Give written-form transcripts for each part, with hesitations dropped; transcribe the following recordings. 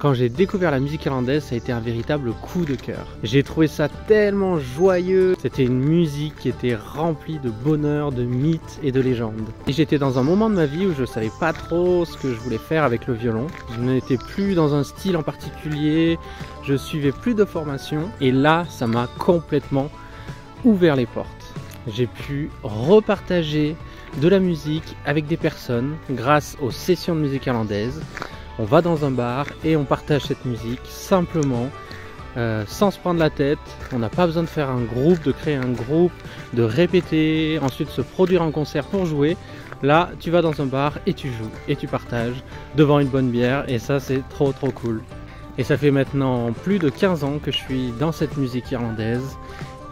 Quand j'ai découvert la musique irlandaise, ça a été un véritable coup de cœur. J'ai trouvé ça tellement joyeux. C'était une musique qui était remplie de bonheur, de mythes et de légendes. Et j'étais dans un moment de ma vie où je savais pas trop ce que je voulais faire avec le violon. Je n'étais plus dans un style en particulier, je suivais plus de formation. Et là, ça m'a complètement ouvert les portes. J'ai pu repartager de la musique avec des personnes grâce aux sessions de musique irlandaise. On va dans un bar et on partage cette musique simplement, sans se prendre la tête. On n'a pas besoin de faire un groupe, de créer un groupe, de répéter, ensuite se produire en concert pour jouer. Là, tu vas dans un bar et tu joues et tu partages devant une bonne bière et ça, c'est trop cool. Et ça fait maintenant plus de 15 ans que je suis dans cette musique irlandaise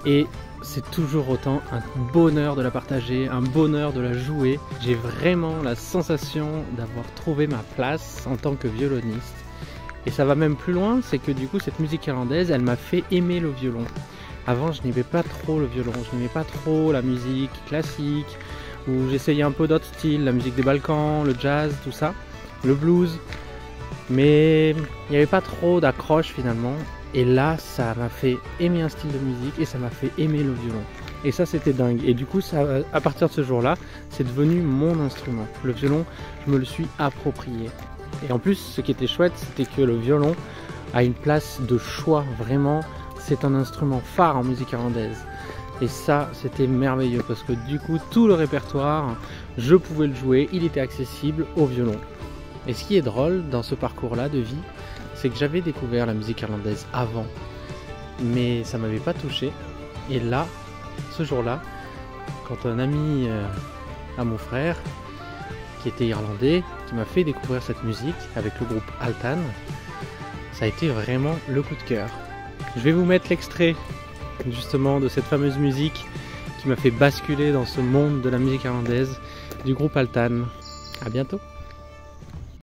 et c'est toujours autant un bonheur de la partager, un bonheur de la jouer. J'ai vraiment la sensation d'avoir trouvé ma place en tant que violoniste. Et ça va même plus loin, c'est que du coup cette musique irlandaise, elle m'a fait aimer le violon. Avant je n'aimais pas trop le violon, je n'aimais pas trop la musique classique, où j'essayais un peu d'autres styles, la musique des Balkans, le jazz, tout ça, le blues. Mais il n'y avait pas trop d'accroche finalement. Et là, ça m'a fait aimer un style de musique et ça m'a fait aimer le violon. Et ça, c'était dingue. Et du coup, ça, à partir de ce jour-là, c'est devenu mon instrument. Le violon, je me le suis approprié. Et en plus, ce qui était chouette, c'était que le violon a une place de choix. Vraiment, c'est un instrument phare en musique irlandaise. Et ça, c'était merveilleux parce que du coup, tout le répertoire, je pouvais le jouer. Il était accessible au violon. Et ce qui est drôle dans ce parcours-là de vie, c'est que j'avais découvert la musique irlandaise avant, mais ça m'avait pas touché. Et là, ce jour-là, quand un ami à mon frère, qui était irlandais, qui m'a fait découvrir cette musique avec le groupe Altan, ça a été vraiment le coup de cœur. Je vais vous mettre l'extrait justement de cette fameuse musique qui m'a fait basculer dans ce monde de la musique irlandaise du groupe Altan. À bientôt.